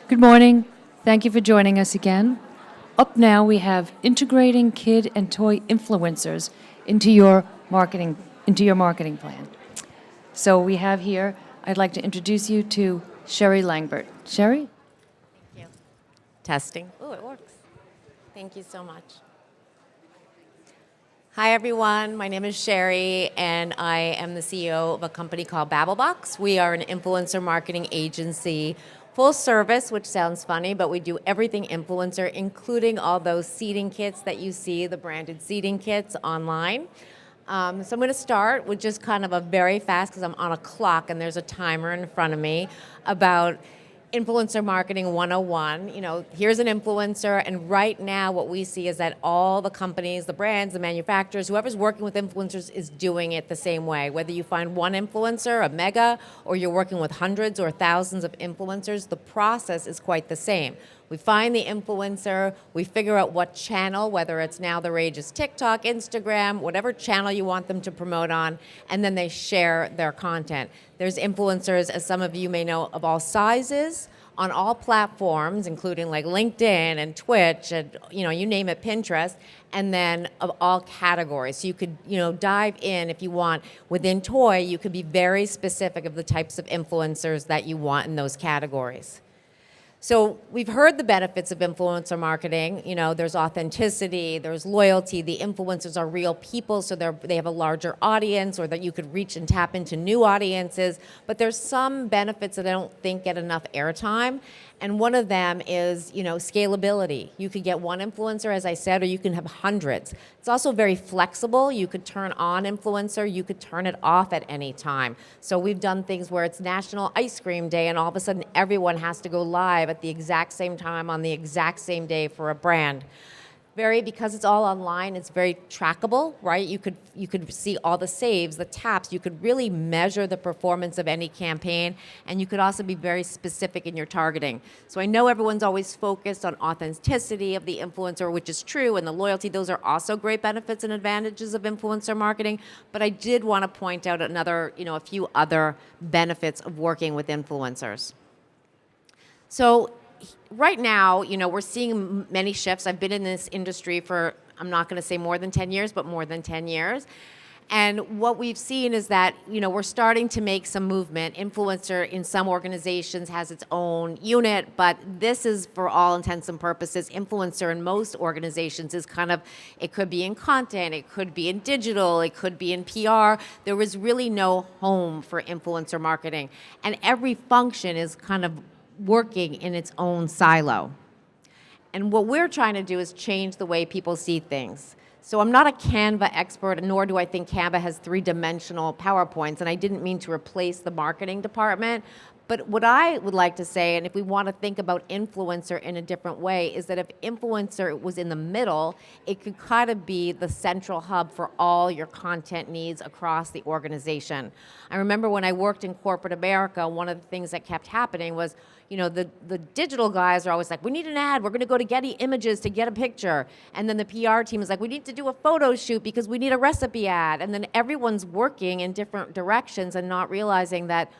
Good morning. Thank you for joining us again. Up now, we have integrating kid and toy influencers into your marketing plan. So we have here, I'd like to introduce you to Sherri Langburt. Sherri? Thank you. Testing. Oh, it works. Thank you so much. Hi, everyone. My name is Sherri, and I am the CEO of a company called BabbleBoxx. We are an influencer marketing agency, full service, which sounds funny, but we do everything influencer, including all those seating kits that you see, the branded seating kits online. So I'm going to start with just kind of a very fast, because I'm on a clock and there's a timer in front of me, about Influencer Marketing 101. Here's an influencer, and right now what we see is that all the companies, the brands, the manufacturers, whoever's working with influencers is doing it the same way. Whether you find one influencer, a mega, or you're working with hundreds or thousands of influencers, the process is quite the same. We find the influencer, we figure out what channel, whether it's now the rage is TikTok, Instagram, whatever channel you want them to promote on, and then they share their content. There's influencers, as some of you may know, of all sizes, on all platforms, including like LinkedIn and Twitch and you name it, Pinterest, and then of all categories. So you could dive in if you want. Within toy, you could be very specific of the types of influencers that you want in those categories. So we've heard the benefits of influencer marketing. There's authenticity, there's loyalty. The influencers are real people, so they have a larger audience, or that you could reach and tap into new audiences. But there's some benefits that I don't think get enough airtime. And one of them is, scalability. You could get one influencer, as I said, or you can have hundreds. It's also very flexible. You could turn on influencer, you could turn it off at any time. So we've done things where it's National Ice Cream Day, and all of a sudden everyone has to go live at the exact same time on the exact same day for a brand. Because it's all online, it's very trackable, right? You could see all the saves, the taps. You could really measure the performance of any campaign, and you could also be very specific in your targeting. So I know everyone's always focused on authenticity of the influencer, which is true, and the loyalty. Those are also great benefits and advantages of influencer marketing. But I did want to point out a few other benefits of working with influencers. So right now, we're seeing many shifts. I've been in this industry for, I'm not going to say more than 10 years, but more than 10 years. And what we've seen is that, we're starting to make some movement. Influencer in some organizations has its own unit, but this is, for all intents and purposes, influencer in most organizations is it could be in content, it could be in digital, it could be in PR. There was really no home for influencer marketing. And every function is working in its own silo. And what we're trying to do is change the way people see things. So I'm not a Canva expert, nor do I think Canva has three-dimensional PowerPoints, and I didn't mean to replace the marketing department. But what I would like to say, and if we want to think about influencer in a different way, is that if influencer was in the middle, it could be the central hub for all your content needs across the organization. I remember when I worked in corporate America, one of the things that kept happening was, the digital guys are always like, we need an ad, we're going to go to Getty Images to get a picture. And then the PR team is like, we need to do a photo shoot because we need a recipe ad. And then everyone's working in different directions and not realizing that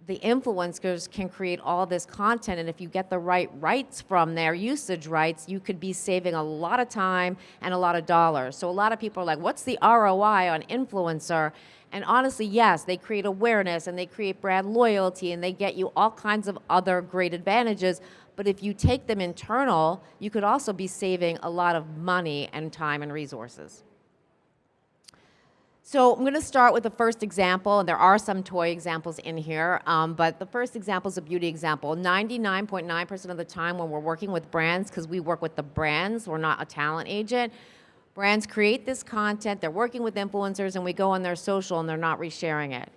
the influencers can create all this content, and if you get the right rights from their usage rights, you could be saving a lot of time and a lot of dollars. So a lot of people are like, what's the ROI on influencer? And honestly, yes, they create awareness and they create brand loyalty and they get you all kinds of other great advantages. But if you take them internal, you could also be saving a lot of money and time and resources. So I'm going to start with the first example, and there are some toy examples in here, but the first example is a beauty example. 99.9% of the time when we're working with brands, because we work with the brands, we're not a talent agent, brands create this content, they're working with influencers, and we go on their social and they're not resharing it.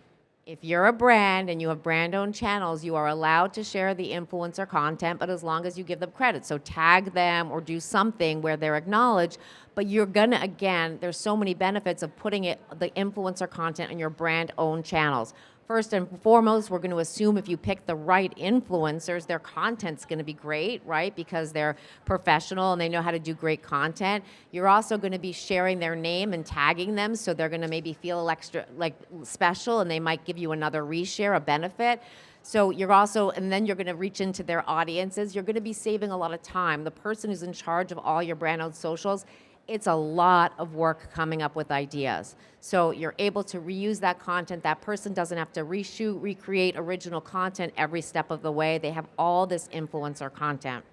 If you're a brand and you have brand-owned channels, you are allowed to share the influencer content, but as long as you give them credit. So tag them or do something where they're acknowledged, but you're gonna, again, there's so many benefits of putting the influencer content on your brand owned channels. First and foremost, we're going to assume if you pick the right influencers, their content's going to be great, right? Because they're professional and they know how to do great content. You're also going to be sharing their name and tagging them, so they're going to maybe feel extra like special, and they might give you another reshare, a benefit. So you're also, and then you're going to reach into their audiences. You're going to be saving a lot of time. The person who's in charge of all your brand-owned socials, it's a lot of work coming up with ideas. So you're able to reuse that content. That person doesn't have to reshoot, recreate original content every step of the way. They have all this influencer content.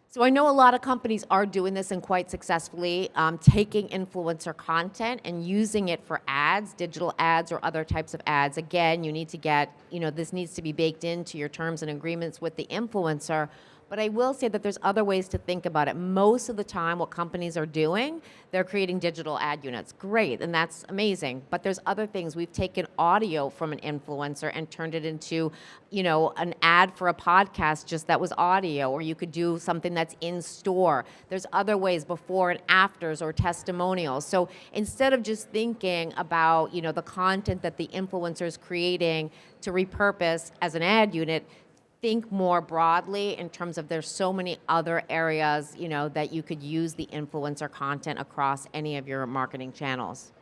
So I know a lot of companies are doing this and quite successfully, taking influencer content and using it for ads, digital ads or other types of ads. Again, you need to get, this needs to be baked into your terms and agreements with the influencer. But I will say that there's other ways to think about it. Most of the time, what companies are doing, they're creating digital ad units. Great, and that's amazing. But there's other things. We've taken audio from an influencer and turned it into, an ad for a podcast just that was audio, or you could do something that's in store. There's other ways, before and afters or testimonials. So instead of just thinking about, the content that the influencer is creating to repurpose as an ad unit, think more broadly in terms of there's so many other areas, that you could use the influencer content across any of your marketing channels.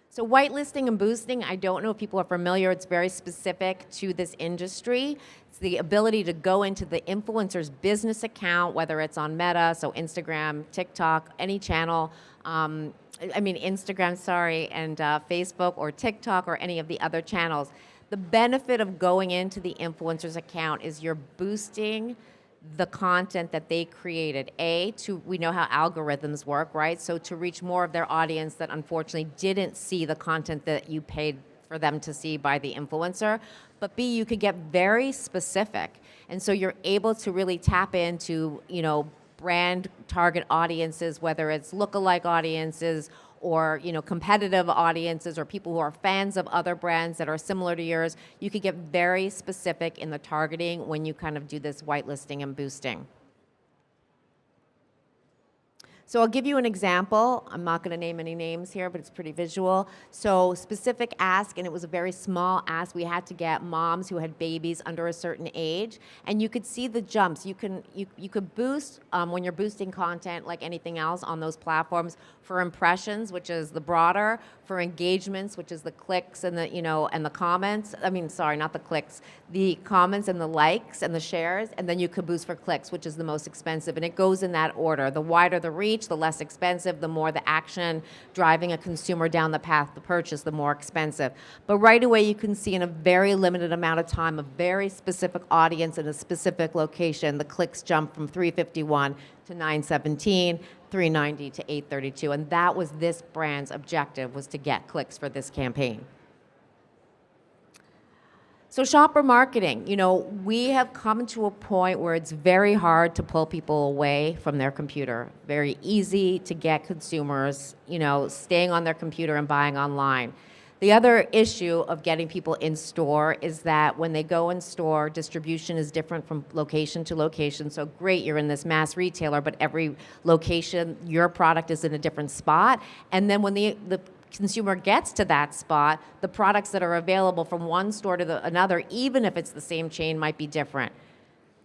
So whitelisting and boosting, I don't know if people are familiar. It's very specific to this industry. It's the ability to go into the influencer's business account, whether it's on Meta, so Instagram, TikTok, any channel, Instagram, sorry, and Facebook or TikTok or any of the other channels. The benefit of going into the influencer's account is you're boosting the content that they created. We know how algorithms work, right? So to reach more of their audience that unfortunately didn't see the content that you paid for them to see by the influencer. But B, you could get very specific. And so you're able to really tap into, brand target audiences, whether it's lookalike audiences or competitive audiences or people who are fans of other brands that are similar to yours. You could get very specific in the targeting when you kind of do this whitelisting and boosting. So I'll give you an example. I'm not going to name any names here, but it's pretty visual. So specific ask, and it was a very small ask. We had to get moms who had babies under a certain age, and you could see the jumps. You could boost when you're boosting content like anything else on those platforms for impressions, which is the broader, for engagements, which is the clicks and the and the comments. Not the clicks, the comments and the likes and the shares, and then you could boost for clicks, which is the most expensive, and it goes in that order. The wider the reach, the less expensive, the more the action driving a consumer down the path to purchase, the more expensive. But right away you can see in a very limited amount of time, a very specific audience in a specific location, the clicks jump from 351 to 917, 390 to 832. And that was this brand's objective, was to get clicks for this campaign. So shopper marketing, we have come to a point where it's very hard to pull people away from their computer. Very easy to get consumers, staying on their computer and buying online. The other issue of getting people in store is that when they go in store, distribution is different from location to location. So great, you're in this mass retailer, but every location, your product is in a different spot. And then when the consumer gets to that spot, the products that are available from one store to another, even if it's the same chain, might be different.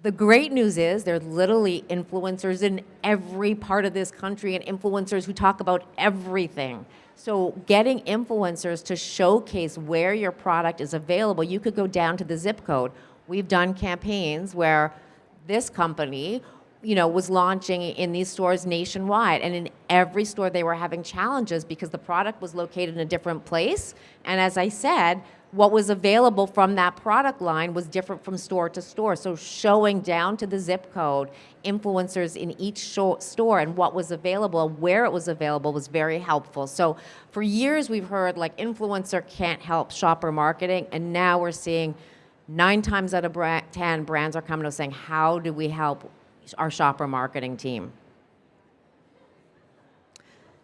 The great news is there's literally influencers in every part of this country and influencers who talk about everything. So getting influencers to showcase where your product is available, you could go down to the zip code. We've done campaigns where this company was launching in these stores nationwide. And in every store, they were having challenges because the product was located in a different place. And as I said, what was available from that product line was different from store to store. So showing down to the zip code, influencers in each store and what was available, where it was available, was very helpful. So for years, we've heard influencer can't help shopper marketing. And now we're seeing 9 times out of 10 brands are coming to us saying, how do we help our shopper marketing team?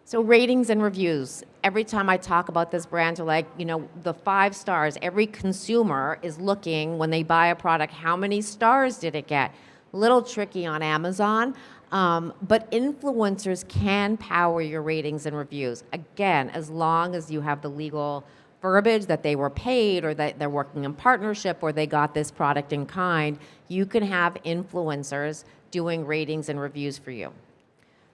So ratings and reviews. Every time I talk about this, brands are like, the 5 stars. Every consumer is looking when they buy a product, how many stars did it get? A little tricky on Amazon. But influencers can power your ratings and reviews. Again, as long as you have the legal verbiage that they were paid or that they're working in partnership or they got this product in kind, you can have influencers doing ratings and reviews for you.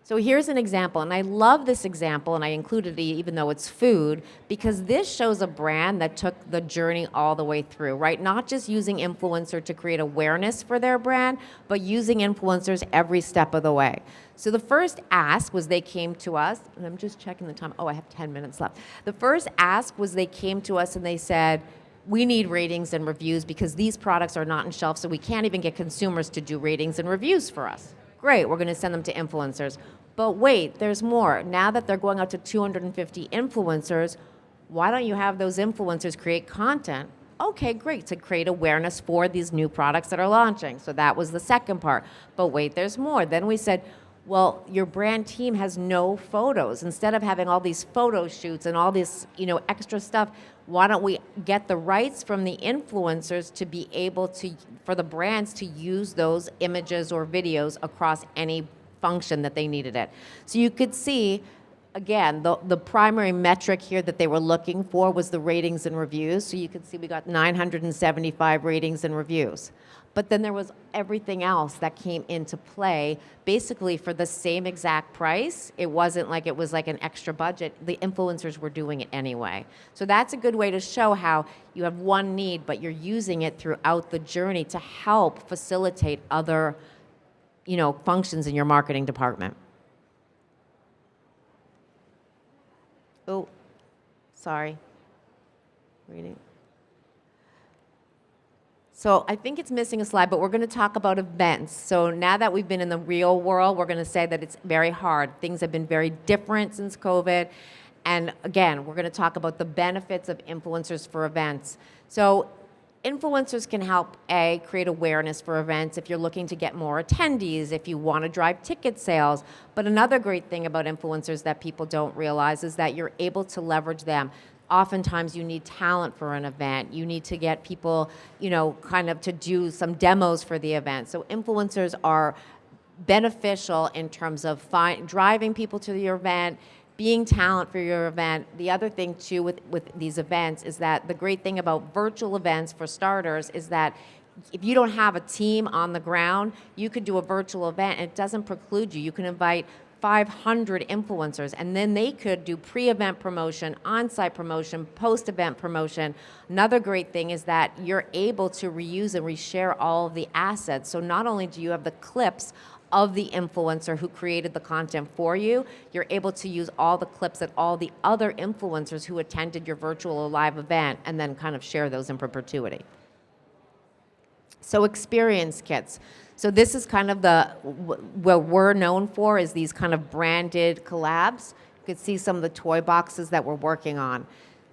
So here's an example, and I love this example, and I included it even though it's food, because this shows a brand that took the journey all the way through, right? Not just using influencer to create awareness for their brand, but using influencers every step of the way. So the first ask was they came to us, and I'm just checking the time. Oh, I have 10 minutes left. The first ask was they came to us and they said, we need ratings and reviews because these products are not on shelf, so we can't even get consumers to do ratings and reviews for us. Great, we're going to send them to influencers. But wait, there's more. Now that they're going out to 250 influencers, why don't you have those influencers create content? Okay, great, to create awareness for these new products that are launching. So that was the second part. But wait, there's more. Then we said, well, your brand team has no photos. Instead of having all these photo shoots and all this, extra stuff, why don't we get the rights from the influencers to be able to, for the brands to use those images or videos across any function that they needed it. So you could see, again, the primary metric here that they were looking for was the ratings and reviews. So you can see we got 975 ratings and reviews. But then there was everything else that came into play, basically for the same exact price. It wasn't like it was like an extra budget. The influencers were doing it anyway. So that's a good way to show how you have one need, but you're using it throughout the journey to help facilitate other, functions in your marketing department. Oh, sorry. Reading. So I think it's missing a slide, but we're going to talk about events. So now that we've been in the real world, we're going to say that it's very hard. Things have been very different since COVID. And again, we're going to talk about the benefits of influencers for events. So influencers can help, create awareness for events if you're looking to get more attendees, if you want to drive ticket sales. But another great thing about influencers that people don't realize is that you're able to leverage them. Oftentimes you need talent for an event. You need to get people, kind of to do some demos for the event. So influencers are beneficial in terms of driving people to your event, being talent for your event. The other thing too with these events is that the great thing about virtual events, for starters, is that if you don't have a team on the ground, you could do a virtual event and it doesn't preclude you. You can invite 500 influencers, and then they could do pre-event promotion, on-site promotion, post-event promotion. Another great thing is that you're able to reuse and reshare all of the assets. So not only do you have the clips of the influencer who created the content for you, you're able to use all the clips that all the other influencers who attended your virtual or live event and then kind of share those in perpetuity. So experience kits. So this is kind of what we're known for, is these kind of branded collabs. You could see some of the toy boxes that we're working on.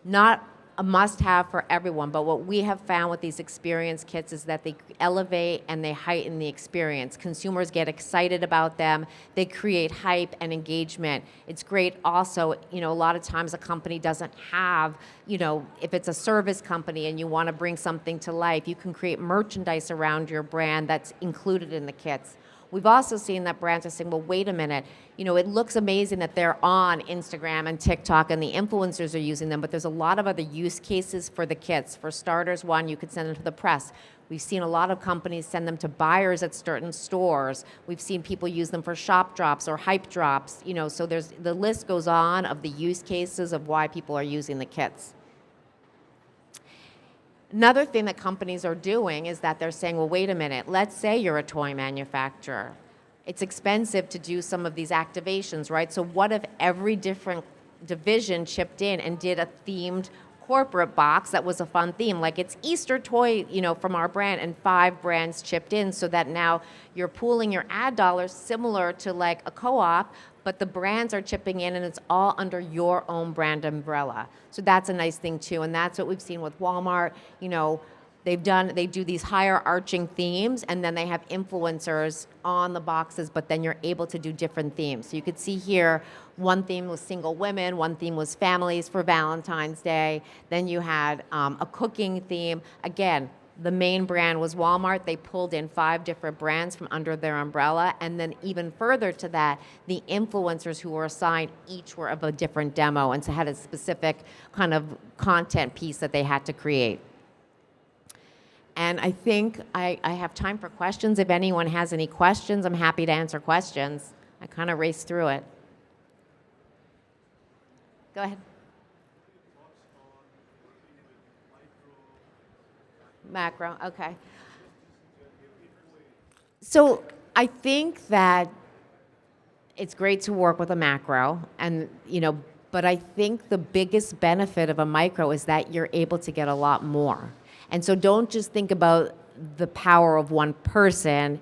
Not a must-have for everyone, but what we have found with these experience kits is that they elevate and they heighten the experience. Consumers get excited about them. They create hype and engagement. It's great also, a lot of times a company doesn't have, if it's a service company and you want to bring something to life, you can create merchandise around your brand that's included in the kits. We've also seen that brands are saying, well, wait a minute, it looks amazing that they're on Instagram and TikTok and the influencers are using them, but there's a lot of other use cases for the kits. For starters, one, you could send them to the press. We've seen a lot of companies send them to buyers at certain stores. We've seen people use them for shop drops or hype drops, so the list goes on of the use cases of why people are using the kits. Another thing that companies are doing is that they're saying, well, wait a minute, let's say you're a toy manufacturer. It's expensive to do some of these activations, right? So what if every different division chipped in and did a themed corporate box that was a fun theme, like it's Easter toy, from our brand, and 5 brands chipped in, so that now you're pooling your ad dollars similar to like a co-op, but the brands are chipping in and it's all under your own brand umbrella. So that's a nice thing too, and that's what we've seen with Walmart. They do these higher arching themes, and then they have influencers on the boxes, but then you're able to do different themes. So you could see here, one theme was single women, one theme was families for Valentine's Day, then you had a cooking theme. Again, The main brand was Walmart. They pulled in 5 different brands from under their umbrella. And then even further to that, the influencers who were assigned each were of a different demo and so had a specific kind of content piece that they had to create. And I think I have time for questions. If anyone has any questions, I'm happy to answer questions. I kind of raced through it. Go ahead. Macro, okay. So I think that it's great to work with a macro, and but I think the biggest benefit of a micro is that you're able to get a lot more. And so don't just think about the power of one person.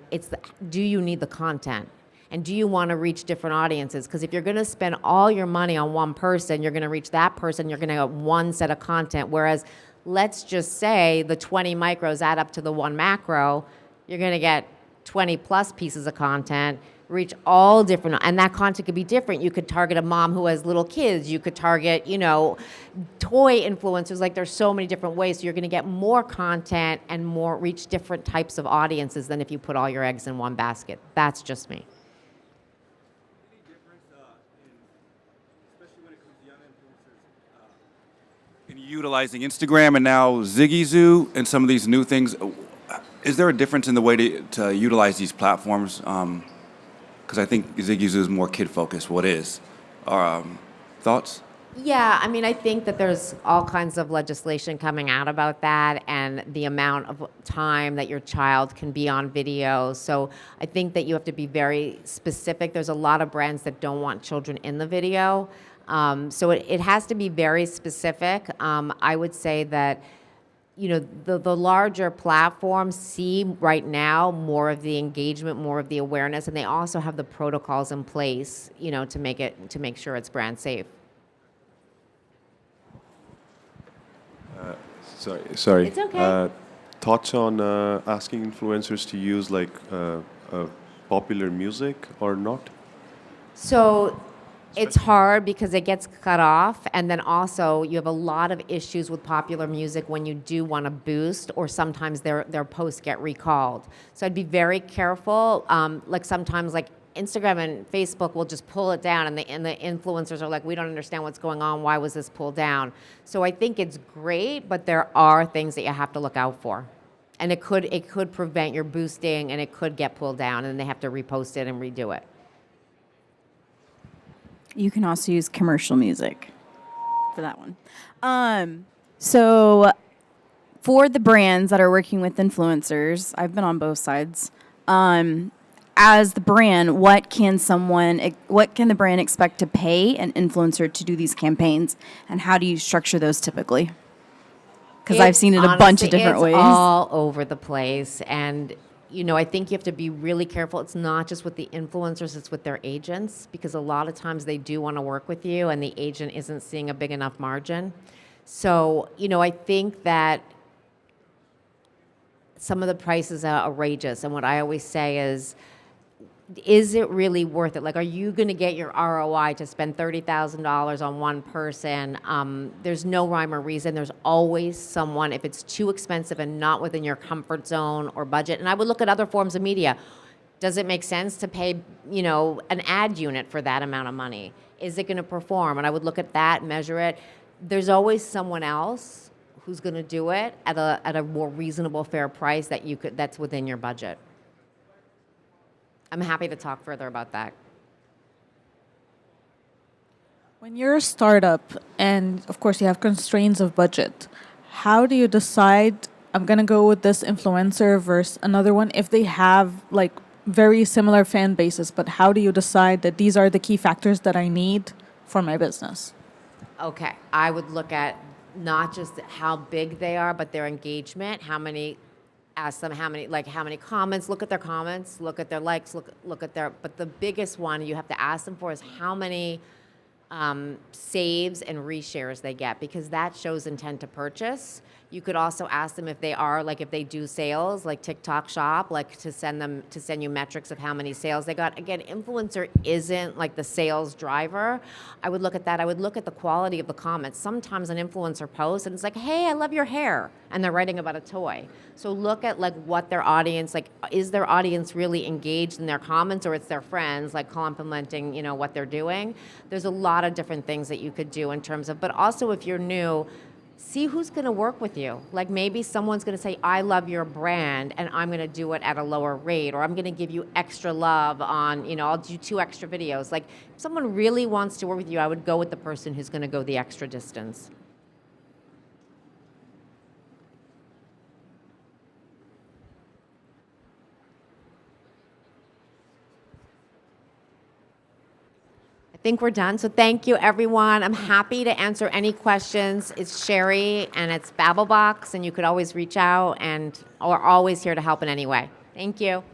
Do you need the content? And do you want to reach different audiences? Because if you're going to spend all your money on one person, you're going to reach that person, you're going to get one set of content. Whereas, let's just say the 20 micros add up to the one macro, you're going to get 20 plus pieces of content, reach all different, and that content could be different. You could target a mom who has little kids. You could target, toy influencers. Like, there's so many different ways. So you're going to get more content and reach different types of audiences than if you put all your eggs in one basket. That's just me. In utilizing Instagram and now Ziggy Zoo and some of these new things, is there a difference in the way to utilize these platforms? Because I think Ziggy Zoo is more kid-focused. What is? Thoughts? Yeah, I mean, I think that there's all kinds of legislation coming out about that and the amount of time that your child can be on video. So I think that you have to be very specific. There's a lot of brands that don't want children in the video. So it has to be very specific. I would say that, the larger platforms see right now more of the engagement, more of the awareness, and they also have the protocols in place, to make sure it's brand safe. Sorry. It's okay. Thoughts on asking influencers to use popular music or not? So it's hard because it gets cut off, and then also you have a lot of issues with popular music when you do want to boost, or sometimes their posts get recalled. So I'd be very careful. Sometimes Instagram and Facebook will just pull it down, and the influencers are like, we don't understand what's going on. Why was this pulled down? So I think it's great, but there are things that you have to look out for. And it could prevent your boosting, and it could get pulled down, and they have to repost it and redo it. You can also use commercial music for that one. So for the brands that are working with influencers, I've been on both sides. As the brand, what can the brand expect to pay an influencer to do these campaigns, and how do you structure those typically? Because I've seen it a bunch of different ways. It's all over the place, and I think you have to be really careful. It's not just with the influencers, it's with their agents, because a lot of times they do want to work with you and the agent isn't seeing a big enough margin. So, I think that some of the prices are outrageous. And what I always say is it really worth it? Are you going to get your ROI to spend $30,000 on one person? There's no rhyme or reason. There's always someone, if it's too expensive and not within your comfort zone or budget. And I would look at other forms of media. Does it make sense to pay, an ad unit for that amount of money? Is it going to perform? And I would look at that, measure it. There's always someone else who's going to do it at a more reasonable, fair price that's within your budget. I'm happy to talk further about that. When you're a startup and, of course, you have constraints of budget, how do you decide, I'm going to go with this influencer versus another one, if they have very similar fan bases, but how do you decide that these are the key factors that I need for my business? Okay, I would look at not just how big they are, but their engagement, ask them how many comments, look at their comments, look at their likes, look at but the biggest one you have to ask them for is how many saves and reshares they get, because that shows intent to purchase. You could also ask them if they are, like, if they do sales, like TikTok Shop, like to send you metrics of how many sales they got. Again, influencer isn't like the sales driver. I would look at that. I would look at the quality of the comments. Sometimes an influencer posts and it's like, hey, I love your hair. And they're writing about a toy. So look at like what their audience, like, is their audience really engaged in their comments, or it's their friends like complimenting, you know, what they're doing. There's a lot of different things that you could do in terms of, but also if you're new, see who's going to work with you. Like maybe someone's going to say, I love your brand and I'm going to do it at a lower rate, or I'm going to give you extra love on, you know, I'll do 2 extra videos. Like if someone really wants to work with you, I would go with the person who's going to go the extra distance. I think we're done. So thank you, everyone. I'm happy to answer any questions. It's Sherri, and it's BabbleBoxx, and you could always reach out, and we're always here to help in any way. Thank you.